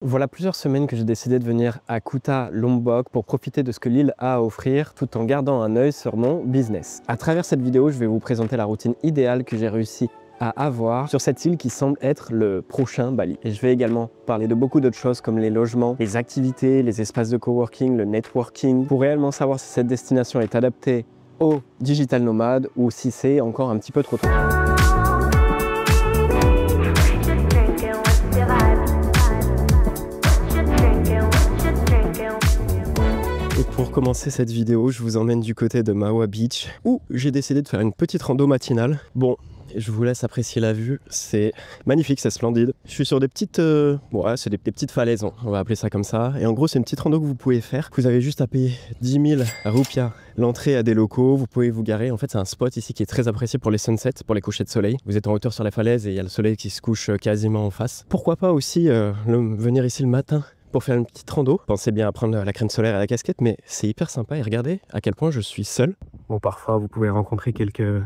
Voilà plusieurs semaines que j'ai décidé de venir à Kuta Lombok pour profiter de ce que l'île a à offrir tout en gardant un œil sur mon business. À travers cette vidéo, je vais vous présenter la routine idéale que j'ai réussi à avoir sur cette île qui semble être le prochain Bali. Et je vais également parler de beaucoup d'autres choses comme les logements, les activités, les espaces de coworking, le networking, pour réellement savoir si cette destination est adaptée aux digital nomades ou si c'est encore un petit peu trop tôt. Et pour commencer cette vidéo, je vous emmène du côté de Mawa Beach où j'ai décidé de faire une petite rando matinale. Bon, je vous laisse apprécier la vue, c'est magnifique, c'est splendide. Je suis sur des petites, c'est des petites falaises, on va appeler ça comme ça. Et en gros, c'est une petite rando que vous pouvez faire. Vous avez juste à payer 10 000 roupias l'entrée à des locaux. Vous pouvez vous garer. En fait, c'est un spot ici qui est très apprécié pour les sunsets, pour les couchers de soleil. Vous êtes en hauteur sur la falaise et il y a le soleil qui se couche quasiment en face. Pourquoi pas aussi venir ici le matin pour faire une petite rando. Pensez bien à prendre la crème solaire et la casquette, mais c'est hyper sympa. Et regardez à quel point je suis seul. Bon, parfois, vous pouvez rencontrer quelques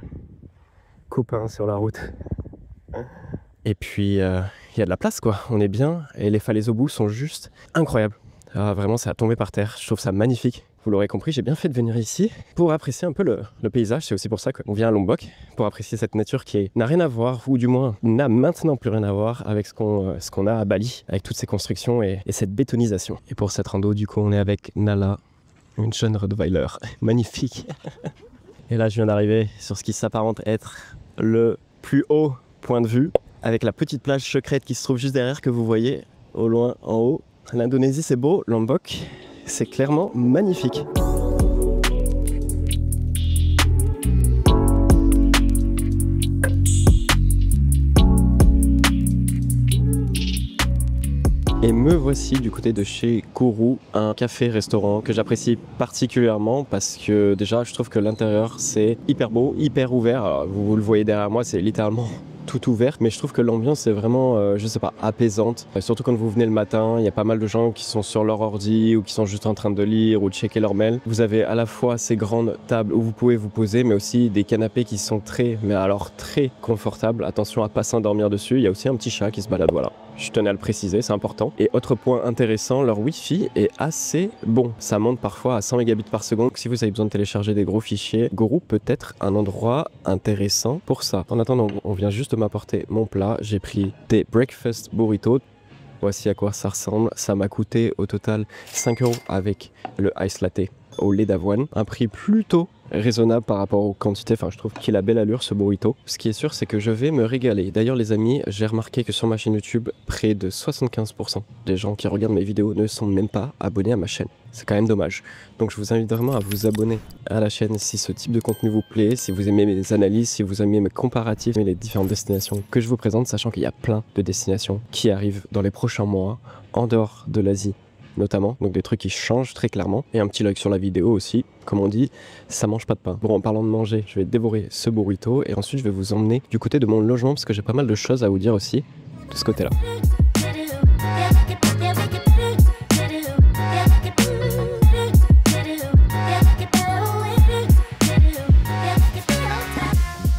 copains sur la route. Et puis, il y a de la place, quoi. On est bien. Et les falaises au bout sont juste incroyables. Ah, vraiment, c'est à tomber par terre. Je trouve ça magnifique. Vous l'aurez compris, j'ai bien fait de venir ici pour apprécier un peu le paysage. C'est aussi pour ça qu'on vient à Lombok, pour apprécier cette nature qui n'a rien à voir, ou du moins n'a maintenant plus rien à voir avec ce qu'on a à Bali, avec toutes ces constructions et cette bétonisation. Et pour cette rando, du coup, on est avec Nala, une jeune Rottweiler magnifique. Et là, je viens d'arriver sur ce qui s'apparente être le plus haut point de vue, avec la petite plage secrète qui se trouve juste derrière, que vous voyez au loin en haut. L'Indonésie, c'est beau, Lombok, c'est clairement magnifique. Et me voici du côté de chez Kourou, un café-restaurant que j'apprécie particulièrement parce que déjà je trouve que l'intérieur c'est hyper beau, hyper ouvert. Alors, vous le voyez derrière moi, c'est littéralement tout ouvert, mais je trouve que l'ambiance est vraiment, je sais pas, apaisante. Surtout quand vous venez le matin, il y a pas mal de gens qui sont sur leur ordi ou qui sont juste en train de lire ou de checker leur mail. Vous avez à la fois ces grandes tables où vous pouvez vous poser, mais aussi des canapés qui sont très confortables. Attention à pas s'endormir dessus. Il y a aussi un petit chat qui se balade, voilà. Je tenais à le préciser, c'est important. Et autre point intéressant, leur Wi-Fi est assez bon. Ça monte parfois à 100 mégabits par seconde. Si vous avez besoin de télécharger des gros fichiers, Kourou peut être un endroit intéressant pour ça. En attendant, on vient juste de m'apporter mon plat. J'ai pris des breakfast burritos. Voici à quoi ça ressemble. Ça m'a coûté au total 5 € avec le ice latte au lait d'avoine. Un prix plutôt raisonnable par rapport aux quantités. Enfin, je trouve qu'il a belle allure ce burrito. Ce qui est sûr, c'est que je vais me régaler. D'ailleurs, les amis, j'ai remarqué que sur ma chaîne YouTube, près de 75% des gens qui regardent mes vidéos ne sont même pas abonnés à ma chaîne. C'est quand même dommage. Donc, je vous invite vraiment à vous abonner à la chaîne si ce type de contenu vous plaît, si vous aimez mes analyses, si vous aimez mes comparatifs et les différentes destinations que je vous présente, sachant qu'il y a plein de destinations qui arrivent dans les prochains mois, en dehors de l'Asie notamment, donc des trucs qui changent très clairement. Et un petit like sur la vidéo aussi, comme on dit, ça mange pas de pain. Bon, en parlant de manger, je vais dévorer ce burrito et ensuite je vais vous emmener du côté de mon logement parce que j'ai pas mal de choses à vous dire aussi de ce côté-là.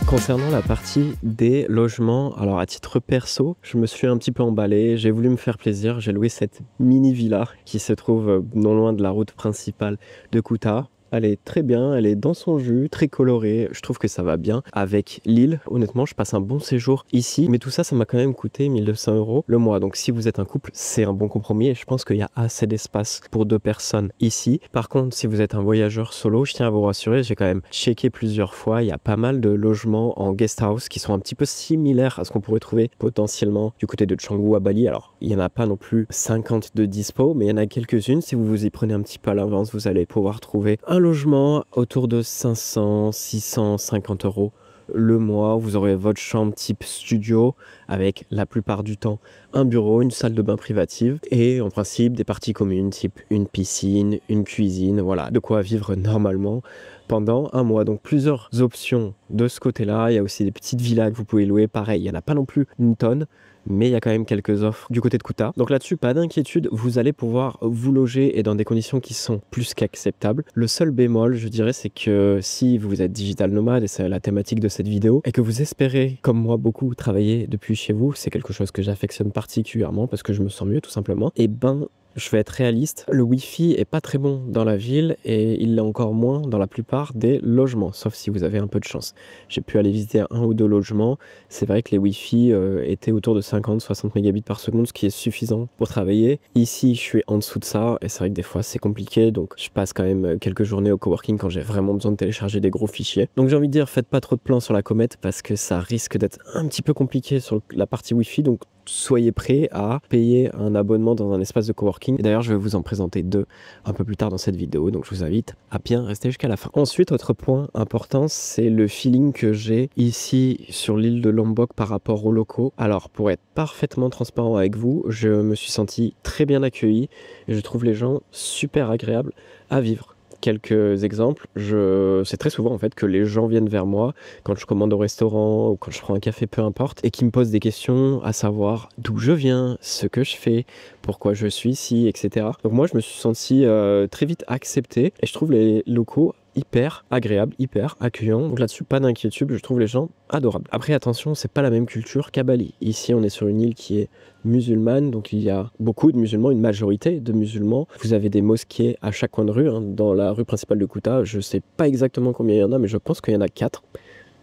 Concernant la partie des logements, alors à titre perso, je me suis un petit peu emballé, j'ai voulu me faire plaisir, j'ai loué cette mini villa qui se trouve non loin de la route principale de Kuta. Elle est très bien, elle est dans son jus, très colorée, je trouve que ça va bien avec l'île. Honnêtement, je passe un bon séjour ici, mais tout ça, ça m'a quand même coûté 1 200 € le mois. Donc si vous êtes un couple, c'est un bon compromis et je pense qu'il y a assez d'espace pour 2 personnes ici. Par contre, si vous êtes un voyageur solo, je tiens à vous rassurer, j'ai quand même checké plusieurs fois, il y a pas mal de logements en guest house qui sont un petit peu similaires à ce qu'on pourrait trouver potentiellement du côté de Canggu à Bali. Alors, il n'y en a pas non plus 50 de dispo, mais il y en a quelques-unes. Si vous vous y prenez un petit peu à l'avance, vous allez pouvoir trouver un logement autour de 500, 650 € le mois. Vous aurez votre chambre type studio avec la plupart du temps un bureau, une salle de bain privative et en principe des parties communes type une piscine, une cuisine, voilà, de quoi vivre normalement pendant un mois. Donc plusieurs options de ce côté-là. Il y a aussi des petites villas que vous pouvez louer. Pareil, il n'y en a pas non plus une tonne, mais il y a quand même quelques offres du côté de Kuta. Donc là-dessus, pas d'inquiétude, vous allez pouvoir vous loger et dans des conditions qui sont plus qu'acceptables. Le seul bémol, je dirais, c'est que si vous êtes digital nomade, et c'est la thématique de cette vidéo, et que vous espérez, comme moi beaucoup, travailler depuis chez vous, c'est quelque chose que j'affectionne particulièrement parce que je me sens mieux tout simplement, et ben je vais être réaliste, le Wi-Fi est pas très bon dans la ville et il l'est encore moins dans la plupart des logements, sauf si vous avez un peu de chance. J'ai pu aller visiter un ou deux logements, c'est vrai que les Wi-Fi étaient autour de 50-60 mégabits par seconde, ce qui est suffisant pour travailler. Ici, je suis en dessous de ça et c'est vrai que des fois c'est compliqué, donc je passe quand même quelques journées au coworking quand j'ai vraiment besoin de télécharger des gros fichiers. Donc j'ai envie de dire, faites pas trop de plans sur la comète parce que ça risque d'être un petit peu compliqué sur la partie Wi-Fi, donc soyez prêts à payer un abonnement dans un espace de coworking. Et d'ailleurs, je vais vous en présenter deux un peu plus tard dans cette vidéo, donc je vous invite à bien rester jusqu'à la fin. Ensuite, autre point important, c'est le feeling que j'ai ici sur l'île de Lombok par rapport aux locaux. Alors, pour être parfaitement transparent avec vous, je me suis senti très bien accueilli et je trouve les gens super agréables à vivre. Quelques exemples, c'est très souvent en fait que les gens viennent vers moi quand je commande au restaurant ou quand je prends un café, peu importe, et qui me posent des questions à savoir d'où je viens, ce que je fais, pourquoi je suis ici, etc. Donc moi je me suis senti très vite accepté et je trouve les locaux hyper agréable, hyper accueillant. Donc là-dessus, pas d'inquiétude, je trouve les gens adorables. Après, attention, c'est pas la même culture qu'à Bali. Ici, on est sur une île qui est musulmane, donc il y a beaucoup de musulmans, une majorité de musulmans. Vous avez des mosquées à chaque coin de rue, hein. Dans la rue principale de Kuta, je sais pas exactement combien il y en a, mais je pense qu'il y en a 4.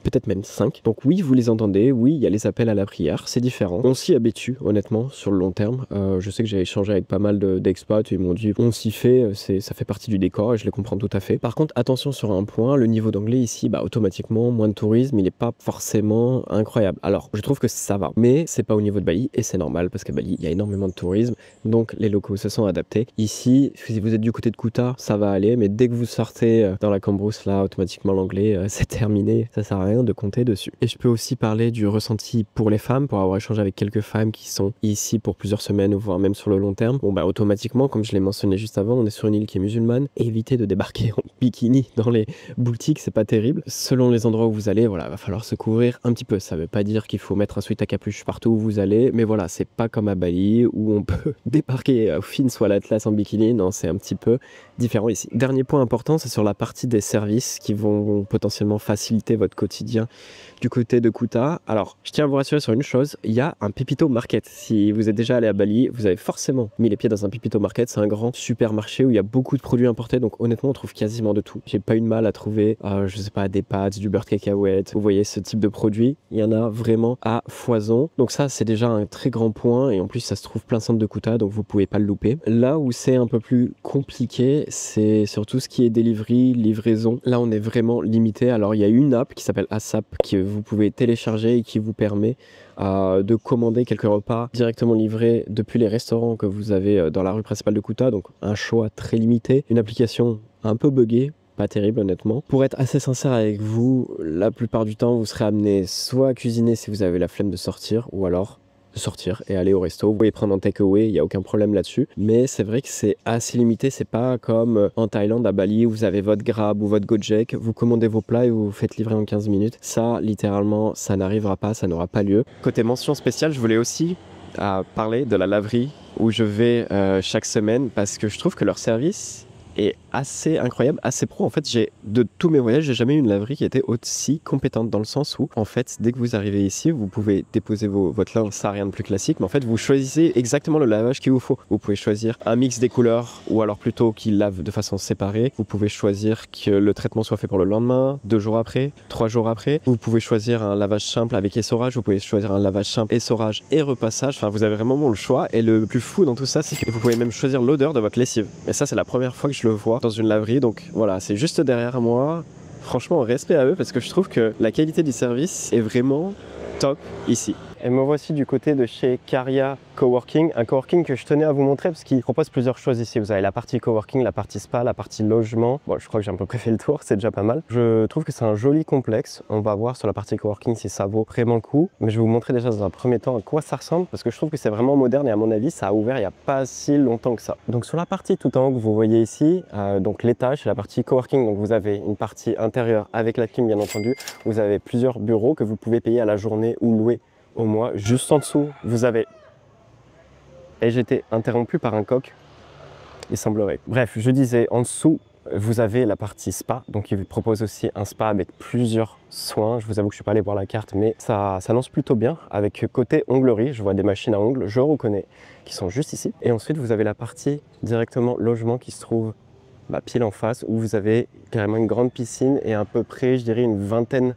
Peut-être même 5. Donc oui, vous les entendez, oui, il y a les appels à la prière, c'est différent. On s'y habitue, honnêtement, sur le long terme. Je sais que j'ai échangé avec pas mal d'expats et ils m'ont dit, on s'y fait, ça fait partie du décor et je les comprends tout à fait. Par contre, attention sur un point, le niveau d'anglais ici, bah, automatiquement, moins de tourisme, il n'est pas forcément incroyable. Alors, je trouve que ça va, mais c'est pas au niveau de Bali et c'est normal parce qu'à Bali, il y a énormément de tourisme, donc les locaux se sont adaptés. Ici, si vous êtes du côté de Kuta, ça va aller, mais dès que vous sortez dans la cambrousse, là, automatiquement, l'anglais, c'est terminé, ça sert à rien de compter dessus. Et je peux aussi parler du ressenti pour les femmes, pour avoir échangé avec quelques femmes qui sont ici pour plusieurs semaines, voire même sur le long terme. Bon bah automatiquement, comme je l'ai mentionné juste avant, on est sur une île qui est musulmane. Évitez de débarquer en bikini dans les boutiques, c'est pas terrible. Selon les endroits où vous allez, voilà, va falloir se couvrir un petit peu. Ça veut pas dire qu'il faut mettre un sweat à capuche partout où vous allez, mais voilà, c'est pas comme à Bali où on peut débarquer au Fins ou à l'Atlas en bikini. Non, c'est un petit peu différent ici. Dernier point important, c'est sur la partie des services qui vont potentiellement faciliter votre quotidien du côté de Kuta. Alors, je tiens à vous rassurer sur une chose, il y a un Pepito Market. Si vous êtes déjà allé à Bali, vous avez forcément mis les pieds dans un Pepito Market. C'est un grand supermarché où il y a beaucoup de produits importés, donc honnêtement, on trouve quasiment de tout. J'ai pas eu de mal à trouver, je sais pas, des pâtes, du beurre de cacahuète. Vous voyez ce type de produits, il y en a vraiment à foison. Donc ça, c'est déjà un très grand point et en plus, ça se trouve plein centre de Kuta, donc vous pouvez pas le louper. Là où c'est un peu plus compliqué, c'est surtout ce qui est delivery, livraison. Là, on est vraiment limité. Alors, il y a une app qui s'appelle ASAP qui vous pouvez télécharger et qui vous permet de commander quelques repas directement livrés depuis les restaurants que vous avez dans la rue principale de Kuta. Donc, un choix très limité. Une application un peu buggée. Pas terrible honnêtement. Pour être assez sincère avec vous, la plupart du temps, vous serez amené soit à cuisiner si vous avez la flemme de sortir, ou alors de sortir et aller au resto. Vous pouvez prendre un takeaway, il n'y a aucun problème là-dessus. Mais c'est vrai que c'est assez limité. C'est pas comme en Thaïlande, à Bali, où vous avez votre Grab ou votre Gojek. Vous commandez vos plats et vous vous faites livrer en 15 minutes. Ça, littéralement, ça n'arrivera pas, ça n'aura pas lieu. Côté mention spéciale, je voulais aussi parler de la laverie où je vais chaque semaine parce que je trouve que leur service est assez incroyable, assez pro. En fait, de tous mes voyages, j'ai jamais eu une laverie qui était aussi compétente dans le sens où, en fait, dès que vous arrivez ici, vous pouvez déposer votre linge, ça rien de plus classique, mais en fait, vous choisissez exactement le lavage qu'il vous faut. Vous pouvez choisir un mix des couleurs ou alors plutôt qu'il lave de façon séparée. Vous pouvez choisir que le traitement soit fait pour le lendemain, 2 jours après, 3 jours après. Vous pouvez choisir un lavage simple avec essorage, vous pouvez choisir un lavage simple, essorage et repassage. Enfin, vous avez vraiment le choix. Et le plus fou dans tout ça, c'est que vous pouvez même choisir l'odeur de votre lessive. Et ça, c'est la première fois que je le vois dans une laverie, donc voilà, c'est juste derrière moi. Franchement, respect à eux parce que je trouve que la qualité du service est vraiment top ici. Et me voici du côté de chez Caria Coworking, un coworking que je tenais à vous montrer parce qu'il propose plusieurs choses ici. Vous avez la partie coworking, la partie spa, la partie logement. Bon, je crois que j'ai un peu fait le tour, c'est déjà pas mal. Je trouve que c'est un joli complexe. On va voir sur la partie coworking si ça vaut vraiment le coup. Mais je vais vous montrer déjà dans un premier temps à quoi ça ressemble parce que je trouve que c'est vraiment moderne et à mon avis, ça a ouvert il n'y a pas si longtemps que ça. Donc sur la partie tout en haut que vous voyez ici, donc l'étage, c'est la partie coworking. Donc vous avez une partie intérieure avec la clim bien entendu. Vous avez plusieurs bureaux que vous pouvez payer à la journée ou louer au mois. Juste en dessous, vous avez... Et j'ai été interrompu par un coq, il semblerait. Bref, je disais, en dessous, vous avez la partie spa. Donc, il vous propose aussi un spa avec plusieurs soins. Je vous avoue que je ne suis pas allé voir la carte, mais ça s'annonce plutôt bien. Avec côté onglerie, je vois des machines à ongles, je reconnais, qui sont juste ici. Et ensuite, vous avez la partie directement logement qui se trouve pile en face, où vous avez carrément une grande piscine et à peu près, je dirais, une vingtaine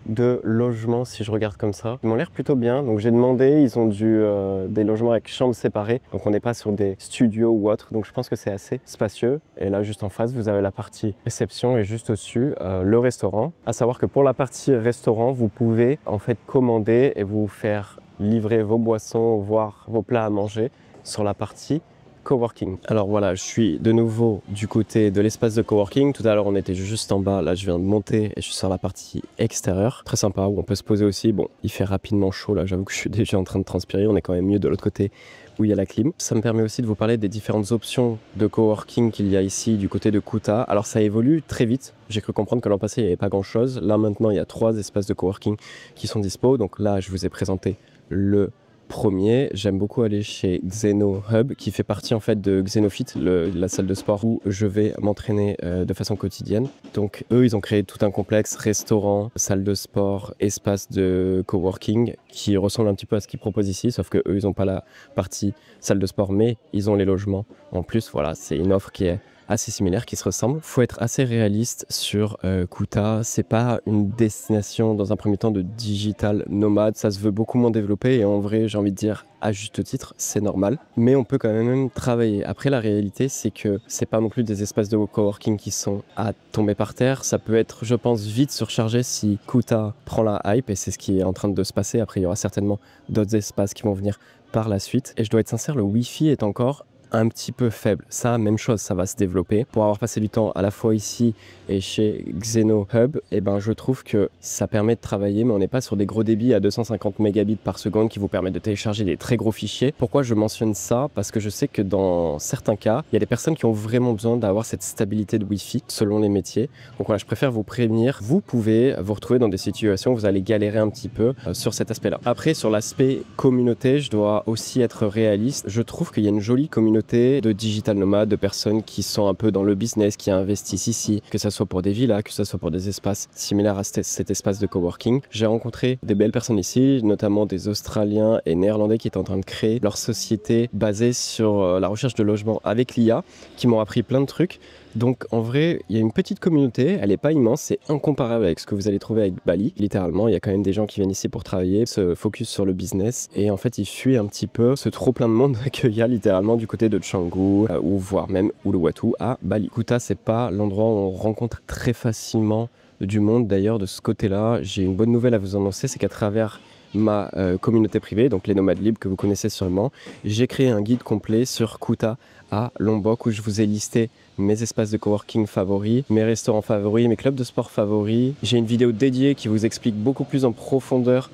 de logements si je regarde comme ça. Ils m'ont l'air plutôt bien, donc j'ai demandé, ils ont des logements avec chambres séparées, donc on n'est pas sur des studios ou autre, donc je pense que c'est assez spacieux. Et là juste en face vous avez la partie réception et juste au-dessus le restaurant. À savoir que pour la partie restaurant vous pouvez en fait commander et vous faire livrer vos boissons, voire vos plats à manger sur la partie coworking. Alors voilà, je suis de nouveau du côté de l'espace de coworking. Tout à l'heure, on était juste en bas. Là, je viens de monter et je suis sur la partie extérieure. Très sympa, où on peut se poser aussi. Bon, il fait rapidement chaud. Là, j'avoue que je suis déjà en train de transpirer. On est quand même mieux de l'autre côté où il y a la clim. Ça me permet aussi de vous parler des différentes options de coworking qu'il y a ici du côté de Kuta. Alors, ça évolue très vite. J'ai cru comprendre que l'an passé, il n'y avait pas grand-chose. Là, maintenant, il y a 3 espaces de coworking qui sont dispo. Donc là, je vous ai présenté le premier. J'aime beaucoup aller chez Xeno Hub qui fait partie en fait de Xenofit, la salle de sport où je vais m'entraîner de façon quotidienne. Donc eux, ils ont créé tout un complexe, restaurant, salle de sport, espace de coworking qui ressemble un petit peu à ce qu'ils proposent ici, sauf que eux, ils n'ont pas la partie salle de sport, mais ils ont les logements. En plus, voilà, c'est une offre qui est assez similaires qui se ressemblent. Faut être assez réaliste sur Kuta. C'est pas une destination dans un premier temps de digital nomade. Ça se veut beaucoup moins développé et en vrai, j'ai envie de dire à juste titre, c'est normal. Mais on peut quand même travailler. Après, la réalité, c'est que c'est pas non plus des espaces de coworking qui sont à tomber par terre. Ça peut être, je pense, vite surchargé si Kuta prend la hype et c'est ce qui est en train de se passer. Après, il y aura certainement d'autres espaces qui vont venir par la suite. Et je dois être sincère, le Wi-Fi est encore un petit peu faible. Ça, même chose, ça va se développer. Pour avoir passé du temps à la fois ici et chez Xeno Hub, je trouve que ça permet de travailler, mais on n'est pas sur des gros débits à 250 mégabits par seconde qui vous permettent de télécharger des très gros fichiers. Pourquoi je mentionne ça? Parce que je sais que dans certains cas, il y a des personnes qui ont vraiment besoin d'avoir cette stabilité de Wi-Fi selon les métiers. Donc voilà, je préfère vous prévenir. Vous pouvez vous retrouver dans des situations où vous allez galérer un petit peu sur cet aspect-là. Après, sur l'aspect communauté, je dois aussi être réaliste. Je trouve qu'il y a une jolie communauté de digital nomades, de personnes qui sont un peu dans le business, qui investissent ici, que ce soit pour des villas, que ce soit pour des espaces similaires à cet espace de coworking. J'ai rencontré des belles personnes ici, notamment des Australiens et Néerlandais qui étaient en train de créer leur société basée sur la recherche de logement avec l'IA, qui m'ont appris plein de trucs. Donc en vrai, il y a une petite communauté, elle n'est pas immense, c'est incomparable avec ce que vous allez trouver avec Bali. Littéralement, il y a quand même des gens qui viennent ici pour travailler, se focus sur le business et en fait ils fuient un petit peu ce trop plein de monde qu'il y a littéralement du côté de Canggu ou voire même Uluwatu à Bali. Kuta, c'est pas l'endroit où on rencontre très facilement du monde. D'ailleurs, de ce côté-là, j'ai une bonne nouvelle à vous annoncer, c'est qu'à travers ma communauté privée, donc les nomades libres que vous connaissez sûrement, j'ai créé un guide complet sur Kuta à Lombok où je vous ai listé mes espaces de coworking favoris, mes restaurants favoris, mes clubs de sport favoris. J'ai une vidéo dédiée qui vous explique beaucoup plus en profondeur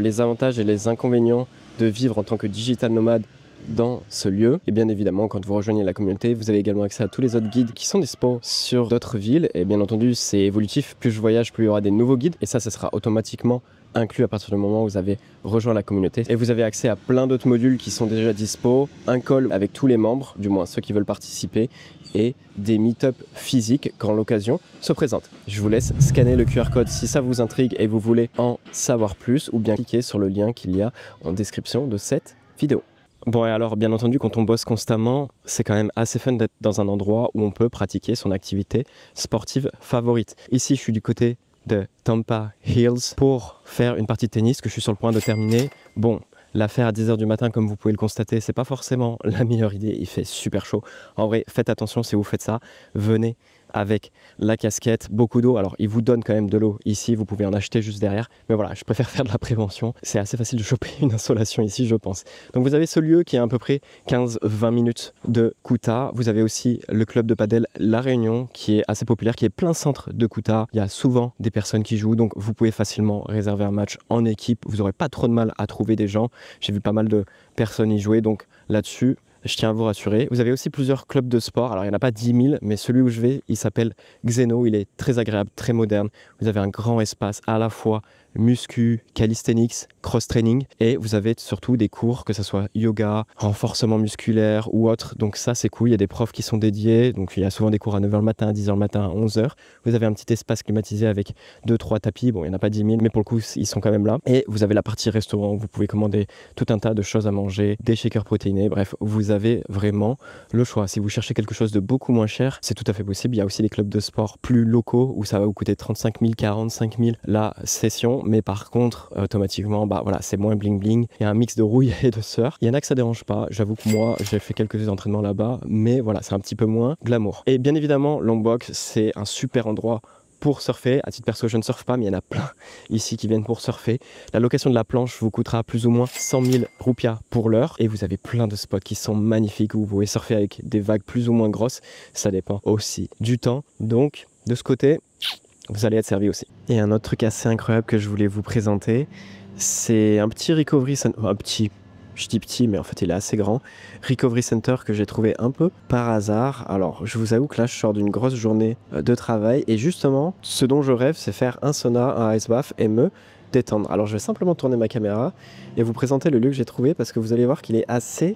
les avantages et les inconvénients de vivre en tant que digital nomade dans ce lieu. Et bien évidemment, quand vous rejoignez la communauté, vous avez également accès à tous les autres guides qui sont dispo sur d'autres villes. Et bien entendu, c'est évolutif. Plus je voyage, plus il y aura des nouveaux guides. Et ça sera automatiquement inclus à partir du moment où vous avez rejoint la communauté. Et vous avez accès à plein d'autres modules qui sont déjà dispo, un call avec tous les membres, du moins ceux qui veulent participer, et des meet-up physiques quand l'occasion se présente. Je vous laisse scanner le QR code si ça vous intrigue et vous voulez en savoir plus, ou bien cliquer sur le lien qu'il y a en description de cette vidéo. Bon, et alors, bien entendu, quand on bosse constamment, c'est quand même assez fun d'être dans un endroit où on peut pratiquer son activité sportive favorite. Ici, je suis du côté de Tampa Hills pour faire une partie de tennis que je suis sur le point de terminer. Bon, l'affaire à 10h du matin, comme vous pouvez le constater, c'est pas forcément la meilleure idée. Il fait super chaud. En vrai, faites attention si vous faites ça. Venez avec la casquette, beaucoup d'eau. Alors, ils vous donnent quand même de l'eau ici, vous pouvez en acheter juste derrière. Mais voilà, je préfère faire de la prévention. C'est assez facile de choper une insolation ici, je pense. Donc, vous avez ce lieu qui est à peu près 15-20 minutes de Kuta. Vous avez aussi le club de padel La Réunion, qui est assez populaire, qui est plein centre de Kuta. Il y a souvent des personnes qui jouent, donc vous pouvez facilement réserver un match en équipe. Vous n'aurez pas trop de mal à trouver des gens. J'ai vu pas mal de personnes y jouer, donc là-dessus, je tiens à vous rassurer. Vous avez aussi plusieurs clubs de sport. Alors, il n'y en a pas 10 000, mais celui où je vais, il s'appelle Xeno. Il est très agréable, très moderne. Vous avez un grand espace, à la fois muscu, calisthenics, cross-training et vous avez surtout des cours que ce soit yoga, renforcement musculaire ou autre. Donc ça c'est cool, il y a des profs qui sont dédiés. Donc il y a souvent des cours à 9h le matin, à 10h le matin, à 11h. Vous avez un petit espace climatisé avec 2-3 tapis. Bon, il n'y en a pas 10 000, mais pour le coup, ils sont quand même là. Et vous avez la partie restaurant où vous pouvez commander tout un tas de choses à manger, des shakers protéinés. Bref, vous avez vraiment le choix. Si vous cherchez quelque chose de beaucoup moins cher, c'est tout à fait possible. Il y a aussi des clubs de sport plus locaux où ça va vous coûter 35 000, 45 000 la session. Mais par contre, automatiquement, bah voilà, c'est moins bling bling. Il y a un mix de rouille et de surf. Il y en a que ça dérange pas. J'avoue que moi, j'ai fait quelques entraînements là-bas, mais voilà, c'est un petit peu moins glamour. Et bien évidemment, Lombok, c'est un super endroit pour surfer. À titre perso, je ne surfe pas, mais il y en a plein ici qui viennent pour surfer. La location de la planche vous coûtera plus ou moins 100 000 roupias pour l'heure. Et vous avez plein de spots qui sont magnifiques où vous pouvez surfer avec des vagues plus ou moins grosses. Ça dépend aussi du temps. Donc, de ce côté, vous allez être servi aussi. Et un autre truc assez incroyable que je voulais vous présenter, c'est un petit recovery center. Un petit, je dis petit, mais en fait il est assez grand. Recovery Center que j'ai trouvé un peu par hasard. Alors je vous avoue que là je sors d'une grosse journée de travail et justement ce dont je rêve c'est faire un sauna, un ice bath et me détendre. Alors je vais simplement tourner ma caméra et vous présenter le lieu que j'ai trouvé parce que vous allez voir qu'il est assez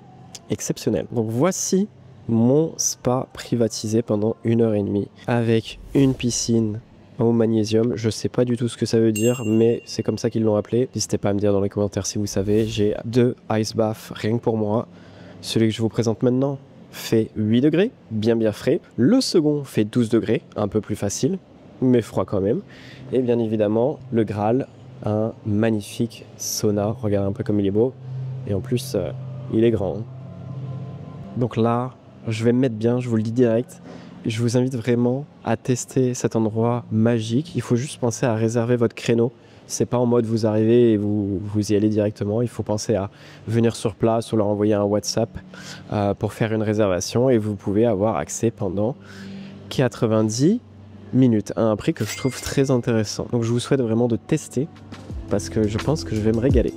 exceptionnel. Donc voici mon spa privatisé pendant 1h30 avec une piscine au magnésium. Je sais pas du tout ce que ça veut dire, mais c'est comme ça qu'ils l'ont appelé. N'hésitez pas à me dire dans les commentaires si vous savez. J'ai 2 ice baths rien que pour moi. Celui que je vous présente maintenant fait 8 degrés, bien frais. Le second fait 12 degrés, un peu plus facile, mais froid quand même. Et bien évidemment, le Graal, un magnifique sauna. Regardez un peu comme il est beau. Et en plus, il est grand. Donc là, je vais me mettre bien, je vous le dis direct. Je vous invite vraiment à tester cet endroit magique. Il faut juste penser à réserver votre créneau. C'est pas en mode vous arrivez et vous y allez directement. Il faut penser à venir sur place ou leur envoyer un WhatsApp pour faire une réservation et vous pouvez avoir accès pendant 90 minutes à un prix que je trouve très intéressant. Donc je vous souhaite vraiment de tester parce que je pense que je vais me régaler.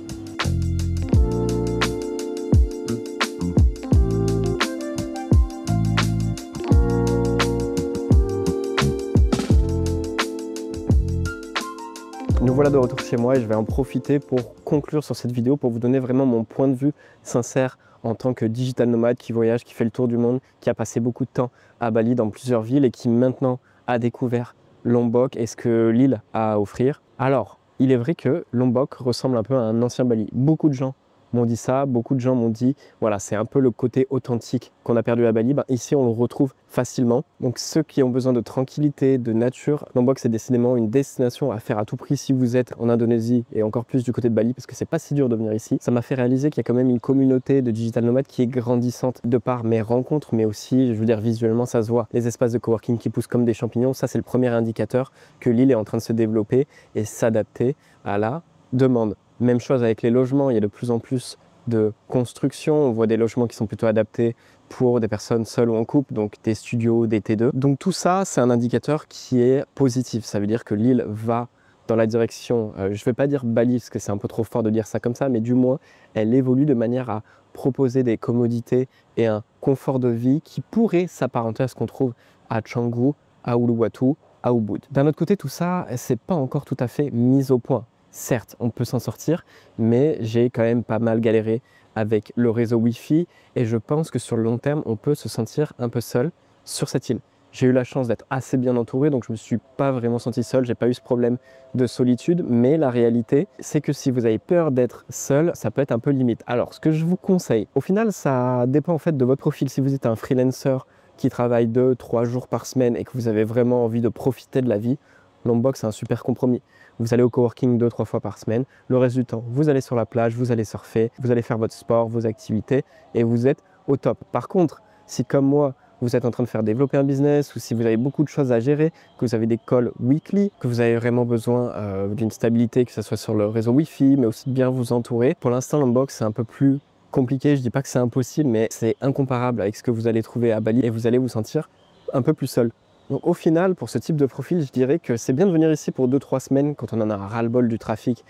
Nous voilà de retour chez moi et je vais en profiter pour conclure sur cette vidéo pour vous donner vraiment mon point de vue sincère en tant que digital nomade qui voyage, qui fait le tour du monde, qui a passé beaucoup de temps à Bali dans plusieurs villes et qui maintenant a découvert Lombok et ce que l'île a à offrir. Alors, il est vrai que Lombok ressemble un peu à un ancien Bali. Beaucoup de gens m'ont dit ça, beaucoup de gens m'ont dit voilà, c'est un peu le côté authentique qu'on a perdu à Bali. Ben, ici on le retrouve facilement. Donc ceux qui ont besoin de tranquillité, de nature, Lombok c'est décidément une destination à faire à tout prix si vous êtes en Indonésie et encore plus du côté de Bali parce que c'est pas si dur de venir ici. Ça m'a fait réaliser qu'il y a quand même une communauté de digital nomades qui est grandissante de par mes rencontres, mais aussi, je veux dire, visuellement ça se voit, les espaces de coworking qui poussent comme des champignons. Ça c'est le premier indicateur que l'île est en train de se développer et s'adapter à la demande. Même chose avec les logements, il y a de plus en plus de construction, on voit des logements qui sont plutôt adaptés pour des personnes seules ou en couple, donc des studios, des T2. Donc tout ça, c'est un indicateur qui est positif, ça veut dire que l'île va dans la direction, je ne vais pas dire Bali, parce que c'est un peu trop fort de dire ça comme ça, mais du moins, elle évolue de manière à proposer des commodités et un confort de vie qui pourrait s'apparenter à ce qu'on trouve à Canggu, à Uluwatu, à Ubud. D'un autre côté, tout ça, c'est pas encore tout à fait mis au point. Certes, on peut s'en sortir, mais j'ai quand même pas mal galéré avec le réseau Wi-Fi et je pense que sur le long terme, on peut se sentir un peu seul sur cette île. J'ai eu la chance d'être assez bien entouré, donc je me suis pas vraiment senti seul, j'ai pas eu ce problème de solitude, mais la réalité, c'est que si vous avez peur d'être seul, ça peut être un peu limite. Alors, ce que je vous conseille, au final, ça dépend en fait de votre profil. Si vous êtes un freelancer qui travaille 2-3 jours par semaine et que vous avez vraiment envie de profiter de la vie, Lombok, c'est un super compromis. Vous allez au coworking 2-3 fois par semaine. Le reste du temps, vous allez sur la plage, vous allez surfer, vous allez faire votre sport, vos activités et vous êtes au top. Par contre, si comme moi, vous êtes en train de faire développer un business ou si vous avez beaucoup de choses à gérer, que vous avez des calls weekly, que vous avez vraiment besoin d'une stabilité, que ce soit sur le réseau Wi-Fi, mais aussi de bien vous entourer. Pour l'instant, Lombok, c'est un peu plus compliqué. Je dis pas que c'est impossible, mais c'est incomparable avec ce que vous allez trouver à Bali et vous allez vous sentir un peu plus seul. Donc au final, pour ce type de profil, je dirais que c'est bien de venir ici pour 2-3 semaines quand on en a ras-le-bol du trafic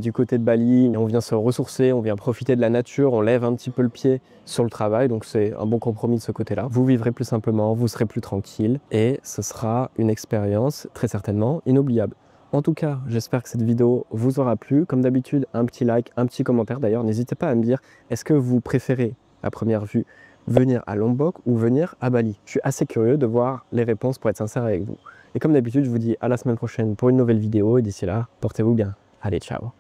du côté de Bali. On vient se ressourcer, on vient profiter de la nature, on lève un petit peu le pied sur le travail. Donc c'est un bon compromis de ce côté-là. Vous vivrez plus simplement, vous serez plus tranquille et ce sera une expérience très certainement inoubliable. En tout cas, j'espère que cette vidéo vous aura plu. Comme d'habitude, un petit like, un petit commentaire. D'ailleurs, n'hésitez pas à me dire, est-ce que vous préférez, à première vue, venir à Lombok ou venir à Bali? Je suis assez curieux de voir les réponses pour être sincère avec vous. Et comme d'habitude, je vous dis à la semaine prochaine pour une nouvelle vidéo. Et d'ici là, portez-vous bien. Allez, ciao!